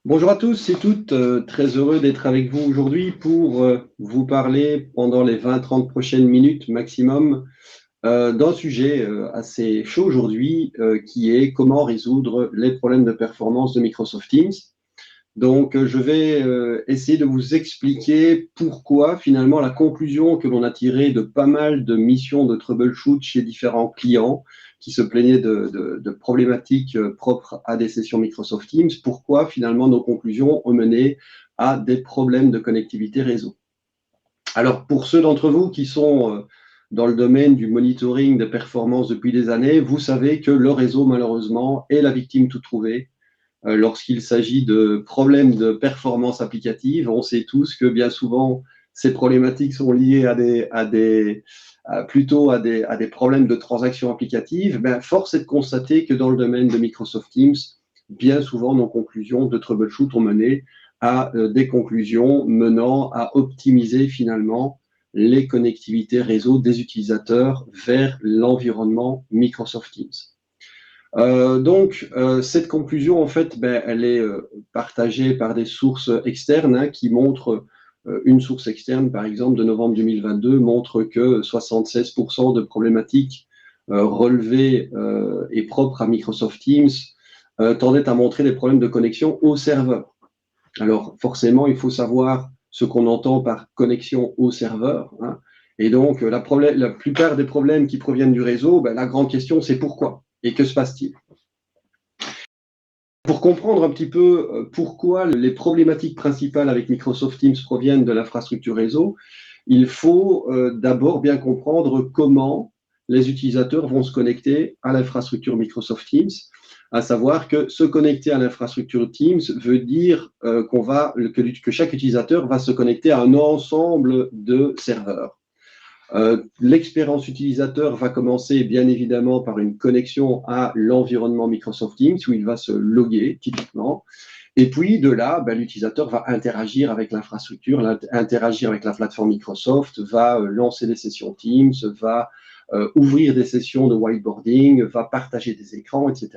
Bonjour à tous et toutes, très heureux d'être avec vous aujourd'hui pour vous parler pendant les 20-30 prochaines minutes maximum d'un sujet assez chaud aujourd'hui qui est comment résoudre les problèmes de performance de Microsoft Teams. Donc, je vais essayer de vous expliquer pourquoi finalement la conclusion que l'on a tirée de pas mal de missions de troubleshoot chez différents clients qui se plaignaient de problématiques propres à des sessions Microsoft Teams, pourquoi finalement nos conclusions ont mené à des problèmes de connectivité réseau. Alors, pour ceux d'entre vous qui sont dans le domaine du monitoring de performance depuis des années, vous savez que le réseau, malheureusement, est la victime toute trouvée lorsqu'il s'agit de problèmes de performance applicative. On sait tous que bien souvent, ces problématiques sont liées plutôt à des problèmes de transactions applicatives. Force est de constater que dans le domaine de Microsoft Teams, bien souvent, nos conclusions de troubleshoot ont mené à des conclusions menant à optimiser finalement les connectivités réseau des utilisateurs vers l'environnement Microsoft Teams. Donc, cette conclusion, en fait, elle est partagée par des sources externes qui montrent, une source externe, par exemple, de novembre 2022, montre que 76% de problématiques relevées et propres à Microsoft Teams tendaient à montrer des problèmes de connexion au serveur. Alors, forcément, il faut savoir ce qu'on entend par connexion au serveur. Et donc, la plupart des problèmes qui proviennent du réseau, la grande question, c'est pourquoi et que se passe-t-il? Pour comprendre un petit peu pourquoi les problématiques principales avec Microsoft Teams proviennent de l'infrastructure réseau, il faut d'abord bien comprendre comment les utilisateurs vont se connecter à l'infrastructure Microsoft Teams, à savoir que se connecter à l'infrastructure Teams veut dire que chaque utilisateur va se connecter à un ensemble de serveurs. L'expérience utilisateur va commencer bien évidemment par une connexion à l'environnement Microsoft Teams où il va se loguer typiquement. Et puis de là, l'utilisateur va interagir avec l'infrastructure, interagir avec la plateforme Microsoft, va lancer des sessions Teams, va ouvrir des sessions de whiteboarding, va partager des écrans, etc.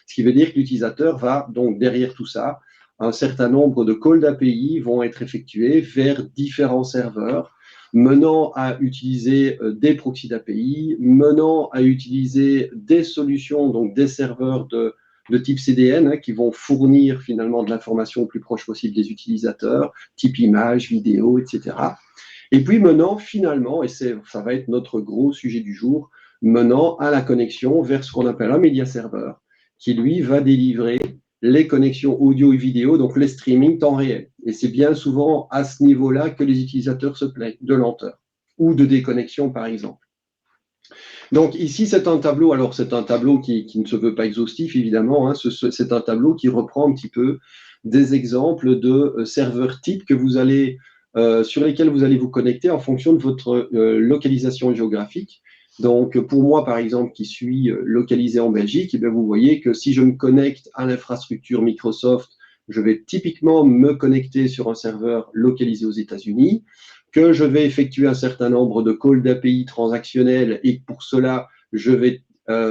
Ce qui veut dire que l'utilisateur va donc derrière tout ça, un certain nombre de calls d'API vont être effectués vers différents serveurs menant à utiliser des proxys d'API, menant à utiliser des solutions, donc des serveurs de type CDN qui vont fournir finalement de l'information le plus proche possible des utilisateurs, type image, vidéo, etc. Et puis menant finalement, et ça va être notre gros sujet du jour, menant à la connexion vers ce qu'on appelle un média serveur, qui lui va délivrer les connexions audio et vidéo, donc les streaming temps réel. Et c'est bien souvent à ce niveau-là que les utilisateurs se plaignent de lenteur ou de déconnexion, par exemple. Donc ici, c'est un tableau, alors c'est un tableau qui ne se veut pas exhaustif, évidemment, c'est un tableau qui reprend un petit peu des exemples de serveurs types que vous allez, sur lesquels vous allez vous connecter en fonction de votre localisation géographique. Donc, pour moi, par exemple, qui suis localisé en Belgique, vous voyez que si je me connecte à l'infrastructure Microsoft, je vais typiquement me connecter sur un serveur localisé aux États-Unis, que je vais effectuer un certain nombre de calls d'API transactionnels et pour cela, je vais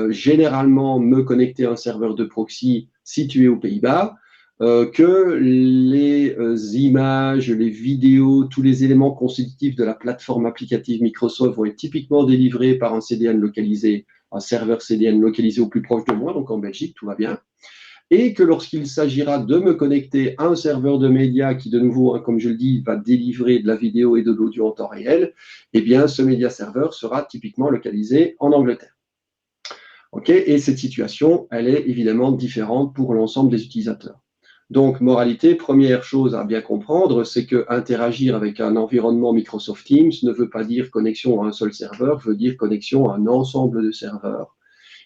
généralement me connecter à un serveur de proxy situé aux Pays-Bas, que les images, les vidéos, tous les éléments constitutifs de la plateforme applicative Microsoft vont être typiquement délivrés par un CDN localisé, un serveur CDN localisé au plus proche de moi, donc en Belgique, tout va bien. Et que lorsqu'il s'agira de me connecter à un serveur de médias qui, de nouveau, comme je le dis, va délivrer de la vidéo et de l'audio en temps réel, eh bien, ce média serveur sera typiquement localisé en Angleterre. Et cette situation, elle est évidemment différente pour l'ensemble des utilisateurs. Donc, moralité, première chose à bien comprendre, c'est que interagir avec un environnement Microsoft Teams ne veut pas dire connexion à un seul serveur, veut dire connexion à un ensemble de serveurs,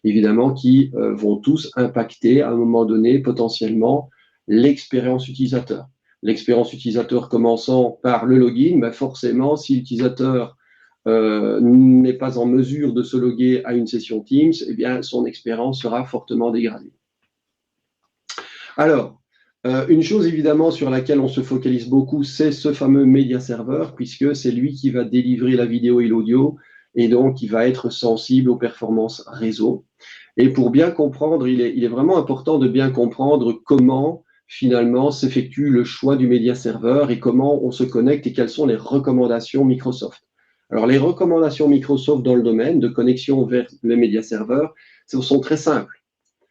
évidemment, qui vont tous impacter à un moment donné potentiellement l'expérience utilisateur. L'expérience utilisateur commençant par le login, forcément, si l'utilisateur n'est pas en mesure de se loguer à une session Teams, eh bien, son expérience sera fortement dégradée. Alors, une chose évidemment sur laquelle on se focalise beaucoup, c'est ce fameux média serveur, puisque c'est lui qui va délivrer la vidéo et l'audio, et donc il va être sensible aux performances réseau. Et pour bien comprendre, il est vraiment important de bien comprendre comment finalement s'effectue le choix du média serveur et comment on se connecte et quelles sont les recommandations Microsoft. Alors les recommandations Microsoft dans le domaine de connexion vers les médias serveurs sont très simples.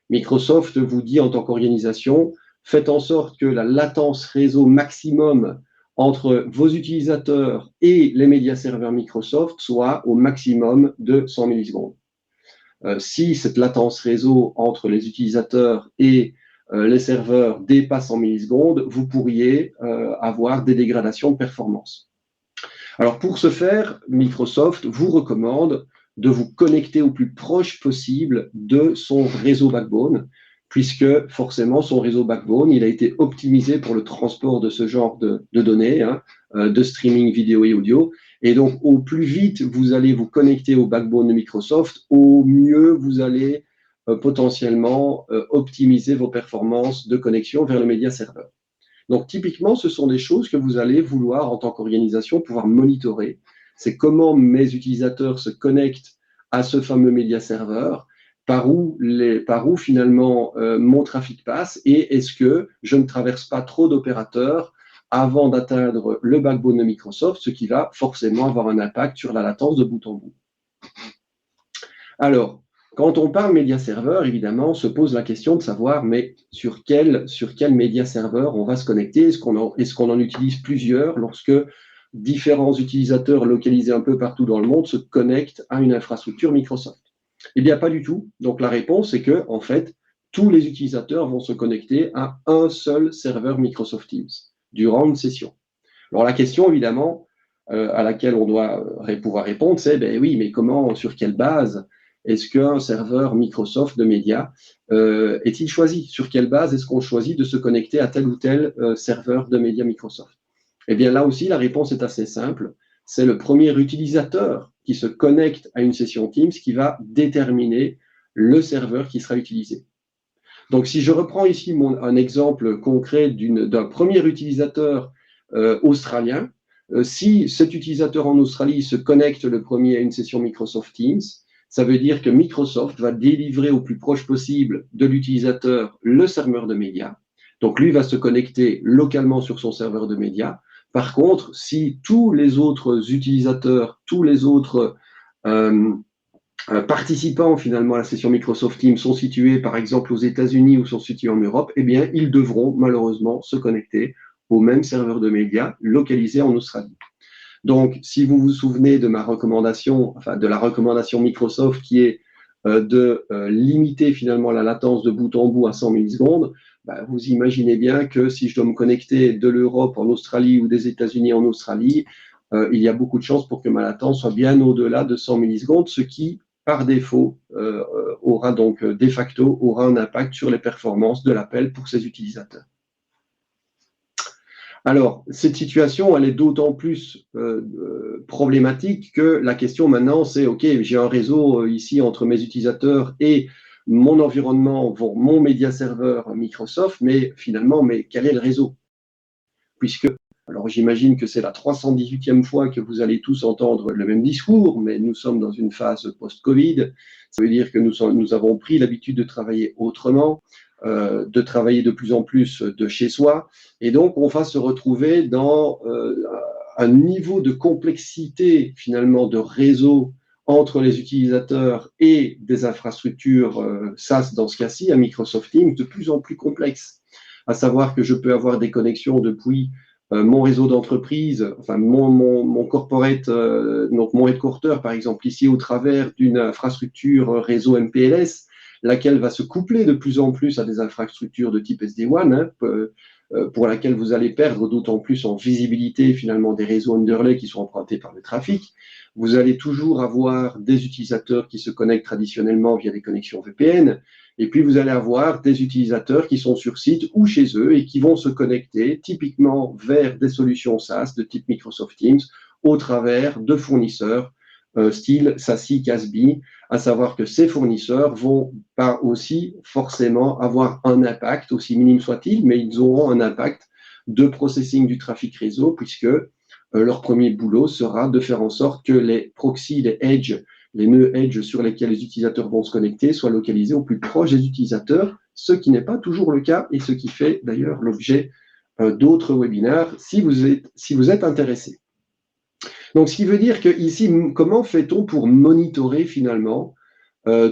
Microsoft vous dit en tant qu'organisation, faites en sorte que la latence réseau maximum entre vos utilisateurs et les médias serveurs Microsoft soit au maximum de 100 millisecondes. Si cette latence réseau entre les utilisateurs et les serveurs dépasse 100 millisecondes, vous pourriez avoir des dégradations de performance. Alors pour ce faire, Microsoft vous recommande de vous connecter au plus proche possible de son réseau backbone, puisque forcément son réseau backbone, il a été optimisé pour le transport de ce genre de données, de streaming vidéo et audio. Et donc au plus vite vous allez vous connecter au backbone de Microsoft, au mieux vous allez potentiellement optimiser vos performances de connexion vers le média serveur. Donc typiquement, ce sont des choses que vous allez vouloir en tant qu'organisation pouvoir monitorer. C'est comment mes utilisateurs se connectent à ce fameux média serveur, par où finalement mon trafic passe, et est-ce que je ne traverse pas trop d'opérateurs avant d'atteindre le backbone de Microsoft, ce qui va forcément avoir un impact sur la latence de bout en bout. Alors, quand on parle média serveur, évidemment, se pose la question de savoir, mais sur quel média serveur on va se connecter? Est-ce qu'on en utilise plusieurs lorsque différents utilisateurs localisés un peu partout dans le monde se connectent à une infrastructure Microsoft? Eh bien, pas du tout. Donc, la réponse est que, en fait, tous les utilisateurs vont se connecter à un seul serveur Microsoft Teams durant une session. Alors, la question, évidemment, à laquelle on doit pouvoir répondre, c'est, ben oui, mais comment, sur quelle base est-ce qu'un serveur Microsoft de médias est-il choisi? Sur quelle base est-ce qu'on choisit de se connecter à tel ou tel serveur de médias Microsoft? Eh bien, là aussi, la réponse est assez simple. C'est le premier utilisateur qui se connecte à une session Teams qui va déterminer le serveur qui sera utilisé. Donc, si je reprends ici un exemple concret d'un premier utilisateur australien, si cet utilisateur en Australie se connecte le premier à une session Microsoft Teams, ça veut dire que Microsoft va délivrer au plus proche possible de l'utilisateur le serveur de médias. Donc, lui va se connecter localement sur son serveur de médias. Par contre, si tous les autres utilisateurs, tous les autres participants finalement à la session Microsoft Teams sont situés par exemple aux États-Unis ou sont situés en Europe, eh bien, ils devront malheureusement se connecter au même serveur de médias localisé en Australie. Donc, si vous vous souvenez de ma recommandation, enfin de la recommandation Microsoft qui est de limiter finalement la latence de bout en bout à 100 millisecondes, vous imaginez bien que si je dois me connecter de l'Europe en Australie ou des États-Unis en Australie, il y a beaucoup de chances pour que ma latence soit bien au-delà de 100 millisecondes, ce qui, par défaut, aura donc de facto un impact sur les performances de l'appel pour ces utilisateurs. Alors, cette situation, elle est d'autant plus problématique que la question maintenant, c'est OK, j'ai un réseau ici entre mes utilisateurs et mon environnement, mon média serveur Microsoft, mais finalement, quel est le réseau? Puisque, alors j'imagine que c'est la 318e fois que vous allez tous entendre le même discours, mais nous sommes dans une phase post-Covid. Ça veut dire que nous avons pris l'habitude de travailler autrement, de travailler de plus en plus de chez soi. Et donc, on va se retrouver dans un niveau de complexité, finalement, de réseau entre les utilisateurs et des infrastructures SaaS, dans ce cas-ci, à Microsoft Teams, de plus en plus complexe. À savoir que je peux avoir des connexions depuis mon réseau d'entreprise, enfin mon corporate, donc mon headquarter, par exemple, ici au travers d'une infrastructure réseau MPLS, laquelle va se coupler de plus en plus à des infrastructures de type SD-WAN, pour laquelle vous allez perdre d'autant plus en visibilité finalement des réseaux underlay qui sont empruntés par le trafic. Vous allez toujours avoir des utilisateurs qui se connectent traditionnellement via des connexions VPN, et puis vous allez avoir des utilisateurs qui sont sur site ou chez eux et qui vont se connecter typiquement vers des solutions SaaS de type Microsoft Teams au travers de fournisseurs style SASE, CASB, à savoir que ces fournisseurs vont pas aussi forcément avoir un impact, aussi minime soit-il, mais ils auront un impact de processing du trafic réseau, puisque leur premier boulot sera de faire en sorte que les proxys, les edge, les nœuds edge sur lesquels les utilisateurs vont se connecter soient localisés au plus proche des utilisateurs, ce qui n'est pas toujours le cas et ce qui fait d'ailleurs l'objet d'autres webinaires si vous êtes intéressé. Donc, ce qui veut dire que ici, comment fait-on pour monitorer finalement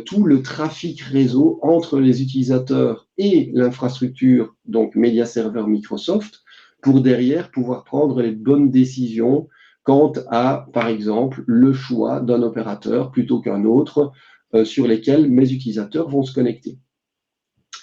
tout le trafic réseau entre les utilisateurs et l'infrastructure, donc média serveur Microsoft, pour derrière pouvoir prendre les bonnes décisions quant à, par exemple, le choix d'un opérateur plutôt qu'un autre sur lesquels mes utilisateurs vont se connecter.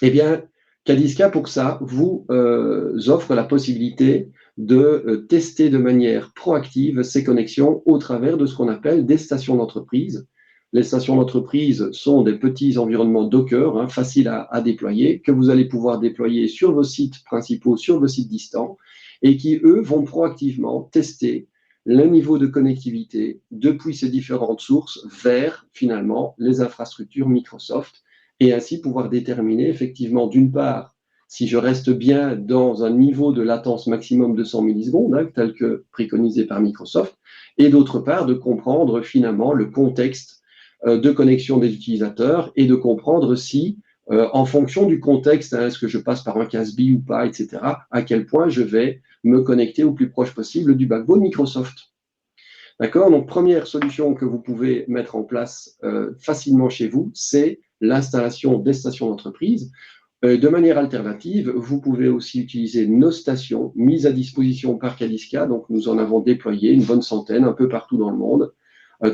Eh bien, Cadiska, pour ça, vous offre la possibilité de tester de manière proactive ces connexions au travers de ce qu'on appelle des stations d'entreprise. Les stations d'entreprise sont des petits environnements Docker, faciles à déployer, que vous allez pouvoir déployer sur vos sites principaux, sur vos sites distants, et qui, eux, vont proactivement tester le niveau de connectivité depuis ces différentes sources vers, finalement, les infrastructures Microsoft, et ainsi pouvoir déterminer, effectivement, d'une part, si je reste bien dans un niveau de latence maximum de 100 millisecondes, tel que préconisé par Microsoft, et d'autre part, de comprendre, finalement, le contexte de connexion des utilisateurs et de comprendre si, en fonction du contexte, est-ce que je passe par un CASB ou pas, etc., à quel point je vais me connecter au plus proche possible du backbone Microsoft. D'accord? Donc, première solution que vous pouvez mettre en place facilement chez vous, c'est l'installation des stations d'entreprise. De manière alternative, vous pouvez aussi utiliser nos stations mises à disposition par Cadiska. Donc, nous en avons déployé une bonne centaine un peu partout dans le monde,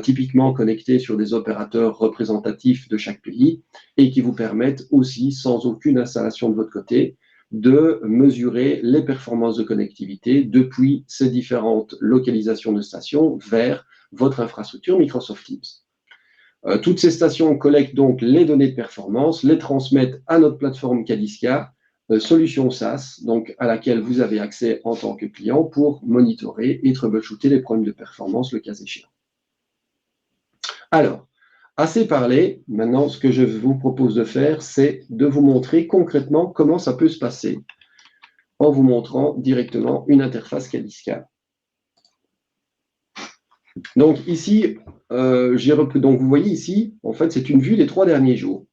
typiquement connectés sur des opérateurs représentatifs de chaque pays et qui vous permettent aussi, sans aucune installation de votre côté, de mesurer les performances de connectivité depuis ces différentes localisations de stations vers votre infrastructure Microsoft Teams. Toutes ces stations collectent donc les données de performance, les transmettent à notre plateforme Cadiska, solution SaaS, donc à laquelle vous avez accès en tant que client pour monitorer et troubleshooter les problèmes de performance le cas échéant. Alors, assez parlé, maintenant ce que je vous propose de faire, c'est de vous montrer concrètement comment ça peut se passer en vous montrant directement une interface Cadiska. Donc ici, donc vous voyez ici, en fait, c'est une vue des 3 derniers jours.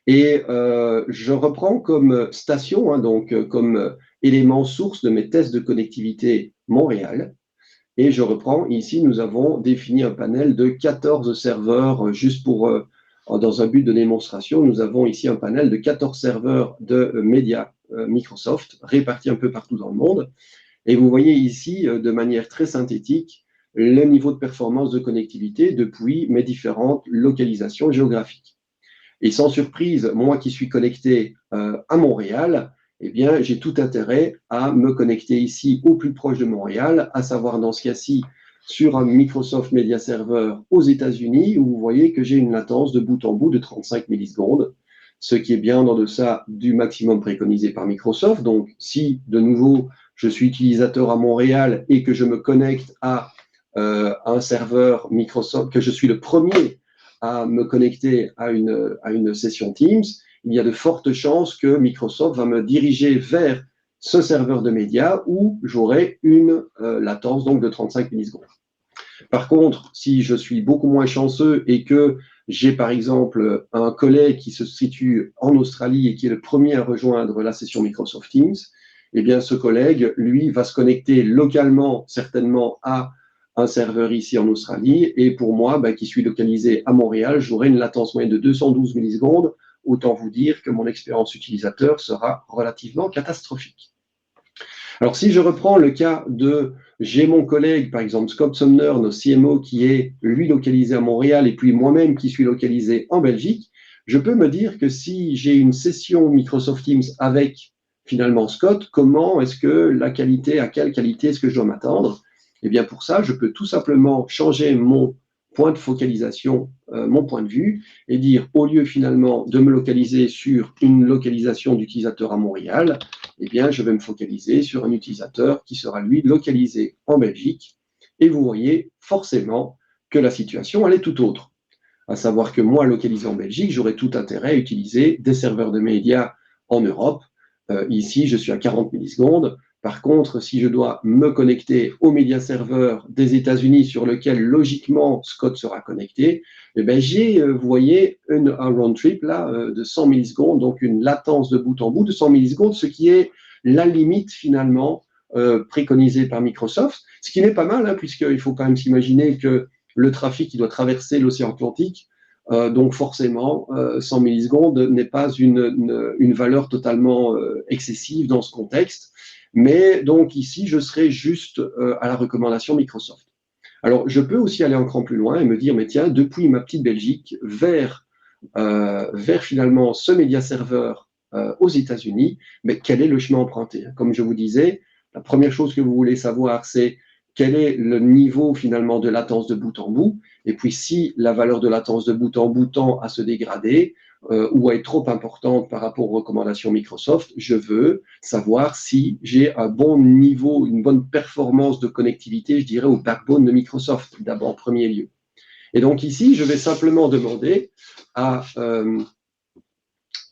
Et je reprends comme station, donc comme élément source de mes tests de connectivité Montréal. Et je reprends, ici, nous avons défini un panel de 14 serveurs, juste pour, dans un but de démonstration, nous avons ici un panel de 14 serveurs de médias Microsoft, répartis un peu partout dans le monde. Et vous voyez ici, de manière très synthétique, le niveau de performance de connectivité depuis mes différentes localisations géographiques. Et sans surprise, moi qui suis connecté à Montréal, eh bien, j'ai tout intérêt à me connecter ici au plus proche de Montréal, à savoir dans ce cas-ci sur un Microsoft Media Server aux États-Unis, où vous voyez que j'ai une latence de bout en bout de 35 millisecondes, ce qui est bien en deçà du maximum préconisé par Microsoft. Donc, si de nouveau je suis utilisateur à Montréal et que je me connecte à un serveur Microsoft, que je suis le premier à me connecter à une session Teams, il y a de fortes chances que Microsoft va me diriger vers ce serveur de médias où j'aurai une latence donc de 35 millisecondes. Par contre, si je suis beaucoup moins chanceux et que j'ai par exemple un collègue qui se situe en Australie et qui est le premier à rejoindre la session Microsoft Teams, eh bien ce collègue, lui, va se connecter localement certainement à un serveur ici en Australie, et pour moi, qui suis localisé à Montréal, j'aurai une latence moyenne de 212 millisecondes. Autant vous dire que mon expérience utilisateur sera relativement catastrophique. Alors, si je reprends le cas de, j'ai mon collègue, par exemple, Scott Sumner, notre CMO, qui est, lui, localisé à Montréal, et puis moi-même qui suis localisé en Belgique, je peux me dire que si j'ai une session Microsoft Teams avec, finalement, Scott, comment est-ce que la qualité, à quelle qualité est-ce que je dois m'attendre? Eh bien, pour ça, je peux tout simplement changer mon point de focalisation, mon point de vue, et dire, au lieu finalement de me localiser sur une localisation d'utilisateur à Montréal, eh bien, je vais me focaliser sur un utilisateur qui sera, lui, localisé en Belgique. Et vous voyez forcément que la situation, elle est tout autre. À savoir que moi, localisé en Belgique, j'aurais tout intérêt à utiliser des serveurs de médias en Europe. Ici, je suis à 40 millisecondes. Par contre, si je dois me connecter au média serveur des États-Unis sur lequel, logiquement, Scott sera connecté, eh bien, j'ai, vous voyez, un round trip là, de 100 millisecondes, donc une latence de bout en bout de 100 millisecondes, ce qui est la limite, finalement, préconisée par Microsoft, ce qui n'est pas mal, hein, puisqu'il faut quand même s'imaginer que le trafic, il doit traverser l'océan Atlantique, donc forcément, 100 millisecondes n'est pas une valeur totalement excessive dans ce contexte. Mais donc ici, je serai juste à la recommandation Microsoft. Alors, je peux aussi aller un cran plus loin et me dire, mais tiens, depuis ma petite Belgique vers finalement ce média serveur aux États-Unis, mais quel est le chemin emprunté? Comme je vous disais, la première chose que vous voulez savoir, c'est quel est le niveau finalement de latence de bout en bout. Et puis, si la valeur de latence de bout en bout tend à se dégrader, ou à être trop importante par rapport aux recommandations Microsoft, je veux savoir si j'ai un bon niveau, une bonne performance de connectivité, je dirais, au backbone de Microsoft, d'abord en premier lieu. Et donc ici, je vais simplement demander à...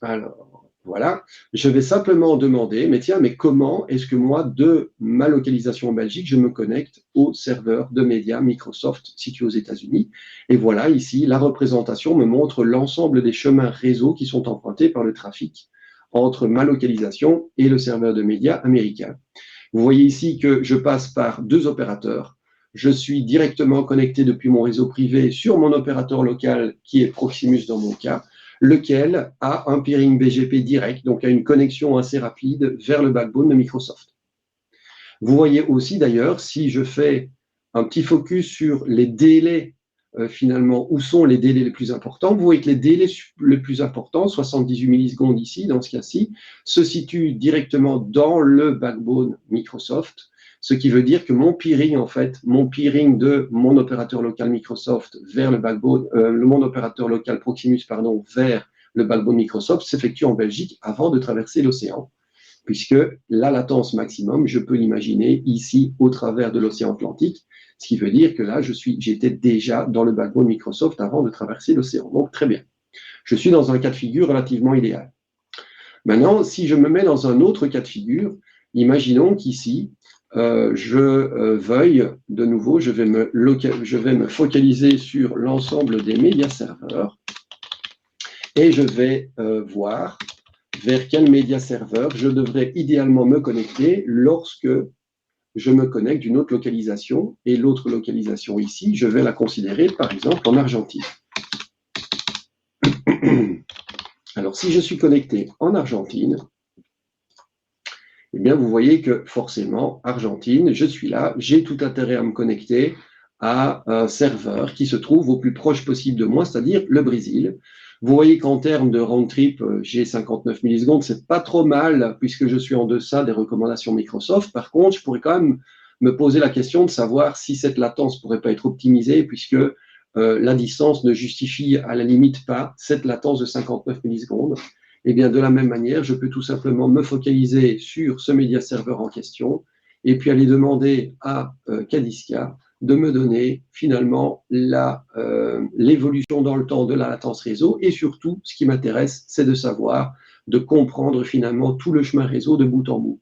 alors, voilà, je vais simplement demander, mais tiens, mais comment est-ce que moi, de ma localisation en Belgique, je me connecte au serveur de médias Microsoft situé aux États-Unis? Et voilà, ici, la représentation me montre l'ensemble des chemins réseau qui sont empruntés par le trafic entre ma localisation et le serveur de médias américain. Vous voyez ici que je passe par deux opérateurs. Je suis directement connecté depuis mon réseau privé sur mon opérateur local qui est Proximus dans mon cas, lequel a un peering BGP direct, donc a une connexion assez rapide vers le backbone de Microsoft. Vous voyez aussi d'ailleurs, si je fais un petit focus sur les délais, finalement, où sont les délais les plus importants, vous voyez que les délais les plus importants, 78 millisecondes ici, dans ce cas-ci, se situent directement dans le backbone Microsoft, ce qui veut dire que mon peering, en fait, mon peering de mon opérateur local Microsoft vers le backbone, mon opérateur local Proximus, pardon, vers le backbone Microsoft s'effectue en Belgique avant de traverser l'océan, puisque la latence maximum, je peux l'imaginer ici au travers de l'océan Atlantique, ce qui veut dire que là, j'étais déjà dans le backbone Microsoft avant de traverser l'océan. Donc, très bien. Je suis dans un cas de figure relativement idéal. Maintenant, si je me mets dans un autre cas de figure, imaginons qu'ici, je veuille, de nouveau, je vais me focaliser sur l'ensemble des médias serveurs et je vais voir vers quel média serveur je devrais idéalement me connecter lorsque je me connecte d'une autre localisation. Et l'autre localisation ici, je vais la considérer par exemple en Argentine. Alors, si je suis connecté en Argentine, eh bien, vous voyez que forcément, Argentine, je suis là, j'ai tout intérêt à me connecter à un serveur qui se trouve au plus proche possible de moi, c'est-à-dire le Brésil. Vous voyez qu'en termes de round trip, j'ai 59 millisecondes, c'est pas trop mal puisque je suis en deçà des recommandations Microsoft. Par contre, je pourrais quand même me poser la question de savoir si cette latence pourrait pas être optimisée puisque la distance ne justifie à la limite pas cette latence de 59 millisecondes. Eh bien, de la même manière, je peux tout simplement me focaliser sur ce média serveur en question et puis aller demander à Cadiska de me donner finalement l'évolution dans le temps de la latence réseau. Et surtout, ce qui m'intéresse, c'est de savoir, de comprendre finalement tout le chemin réseau de bout en bout.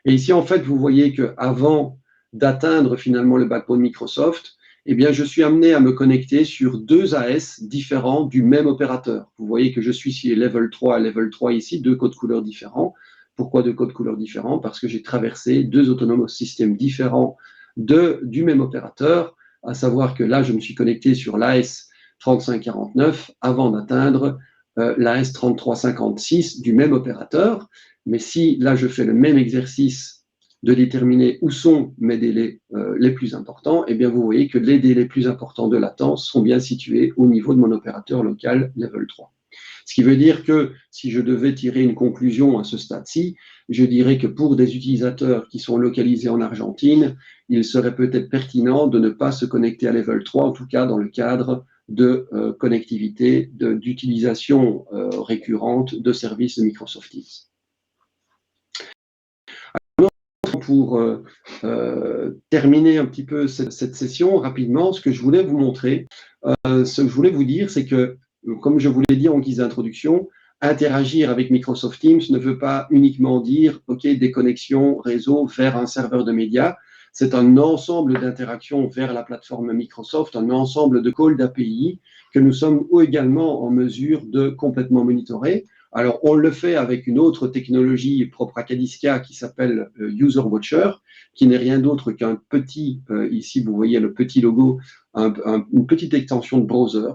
Et ici, en fait, vous voyez qu'avant d'atteindre finalement le backbone Microsoft, eh bien, je suis amené à me connecter sur deux AS différents du même opérateur. Vous voyez que je suis sur level 3 et level 3 ici, deux codes couleurs différents. Pourquoi deux codes couleurs différents? Parce que j'ai traversé deux autonomous systèmes différents du même opérateur, à savoir que là, je me suis connecté sur l'AS 3549 avant d'atteindre l'AS 3356 du même opérateur. Mais si là, je fais le même exercice de déterminer où sont mes délais les plus importants, eh bien, vous voyez que les délais les plus importants de latence sont bien situés au niveau de mon opérateur local level 3. Ce qui veut dire que si je devais tirer une conclusion à ce stade-ci, je dirais que pour des utilisateurs qui sont localisés en Argentine, il serait peut-être pertinent de ne pas se connecter à level 3, en tout cas dans le cadre de connectivité, d'utilisation récurrente de services de Microsoft Teams. Pour terminer un petit peu cette session rapidement, ce que je voulais vous montrer, ce que je voulais vous dire, c'est que, comme je vous l'ai dit en guise d'introduction, interagir avec Microsoft Teams ne veut pas uniquement dire, OK, des connexions réseau vers un serveur de médias. C'est un ensemble d'interactions vers la plateforme Microsoft, un ensemble de calls d'API que nous sommes également en mesure de complètement monitorer. Alors, on le fait avec une autre technologie propre à Kadiska qui s'appelle User Watcher, qui n'est rien d'autre qu'un petit, ici vous voyez le petit logo, une petite extension de browser,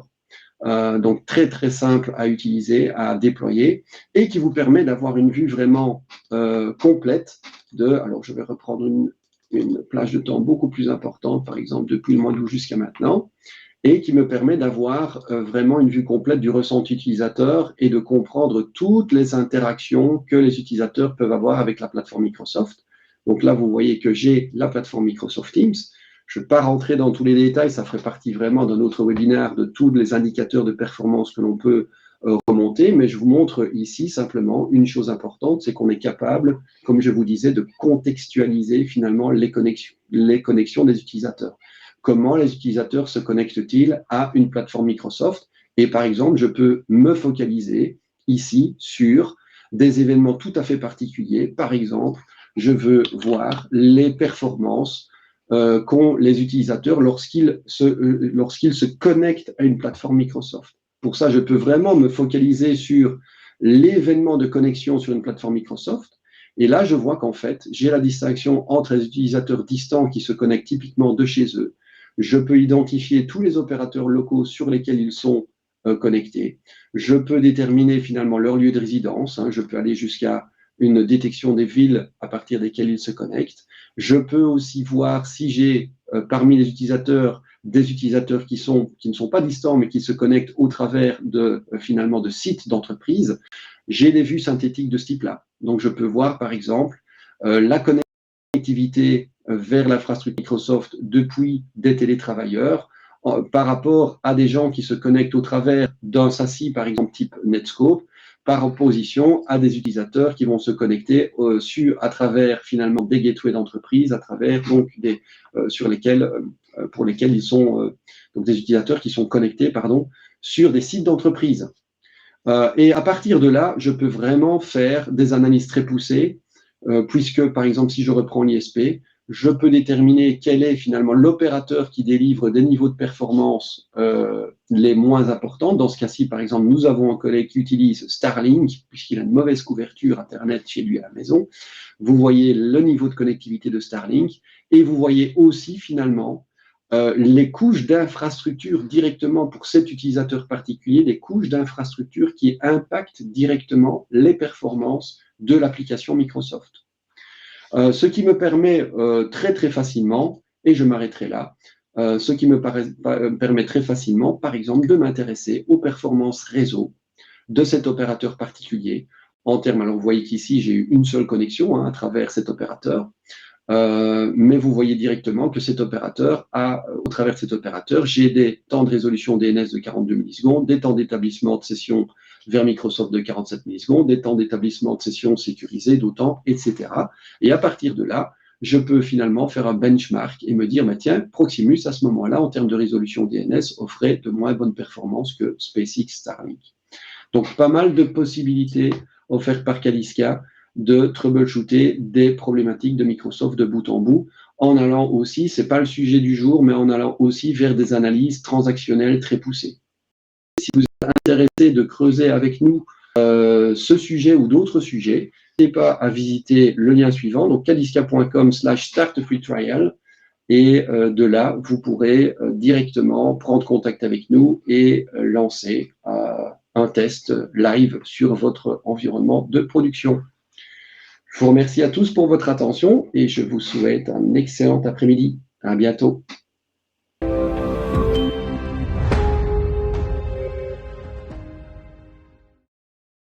donc très très simple à utiliser, à déployer, et qui vous permet d'avoir une vue vraiment complète alors je vais reprendre une plage de temps beaucoup plus importante, par exemple depuis le mois d'août jusqu'à maintenant, et qui me permet d'avoir vraiment une vue complète du ressenti utilisateur et de comprendre toutes les interactions que les utilisateurs peuvent avoir avec la plateforme Microsoft. Donc là, vous voyez que j'ai la plateforme Microsoft Teams. Je ne vais pas rentrer dans tous les détails, ça ferait partie vraiment d'un autre webinaire de tous les indicateurs de performance que l'on peut remonter, mais je vous montre ici simplement une chose importante, c'est qu'on est capable, comme je vous disais, de contextualiser finalement les connexions des utilisateurs. Comment les utilisateurs se connectent-ils à une plateforme Microsoft? Et par exemple, je peux me focaliser ici sur des événements tout à fait particuliers. Par exemple, je veux voir les performances qu'ont les utilisateurs lorsqu'ils se connectent à une plateforme Microsoft. Pour ça, je peux vraiment me focaliser sur l'événement de connexion sur une plateforme Microsoft. Et là, je vois qu'en fait, j'ai la distinction entre les utilisateurs distants qui se connectent typiquement de chez eux. Je peux identifier tous les opérateurs locaux sur lesquels ils sont connectés. Je peux déterminer finalement leur lieu de résidence. Je peux aller jusqu'à une détection des villes à partir desquelles ils se connectent. Je peux aussi voir si j'ai parmi les utilisateurs des utilisateurs qui ne sont pas distants mais qui se connectent au travers finalement de sites d'entreprise. J'ai des vues synthétiques de ce type-là. Donc je peux voir par exemple la connectivité vers l'infrastructure Microsoft depuis des télétravailleurs par rapport à des gens qui se connectent au travers d'un SASI par exemple type Netscope, par opposition à des utilisateurs qui vont se connecter à travers finalement des gateways d'entreprise, à travers donc pour lesquels ils sont donc des utilisateurs qui sont connectés sur des sites d'entreprise. Et à partir de là, je peux vraiment faire des analyses très poussées, puisque par exemple si je reprends l'ISP, je peux déterminer quel est finalement l'opérateur qui délivre des niveaux de performance les moins importants. Dans ce cas-ci, par exemple, nous avons un collègue qui utilise Starlink, puisqu'il a une mauvaise couverture Internet chez lui à la maison. Vous voyez le niveau de connectivité de Starlink et vous voyez aussi finalement les couches d'infrastructure directement pour cet utilisateur particulier, les couches d'infrastructure qui impactent directement les performances de l'application Microsoft. Ce qui me permet très très facilement, et je m'arrêterai là, ce qui me permet très facilement, par exemple, de m'intéresser aux performances réseau de cet opérateur particulier. En termes, alors vous voyez qu'ici, j'ai eu une seule connexion à travers cet opérateur, mais vous voyez directement que cet opérateur au travers de cet opérateur, j'ai des temps de résolution DNS de 42 millisecondes, des temps d'établissement de session vers Microsoft de 47 millisecondes, des temps d'établissement de session sécurisés d'autant, etc. Et à partir de là, je peux finalement faire un benchmark et me dire, tiens, Proximus, à ce moment-là, en termes de résolution DNS, offrait de moins bonnes performances que SpaceX Starlink. Donc, pas mal de possibilités offertes par Kadiska de troubleshooter des problématiques de Microsoft de bout en bout, en allant aussi, c'est pas le sujet du jour, mais en allant aussi vers des analyses transactionnelles très poussées. Si vous êtes intéressé de creuser avec nous ce sujet ou d'autres sujets, n'hésitez pas à visiter le lien suivant, donc kadiska.com/startafreetrial, et de là, vous pourrez directement prendre contact avec nous et lancer un test live sur votre environnement de production. Je vous remercie à tous pour votre attention et je vous souhaite un excellent après-midi. À bientôt.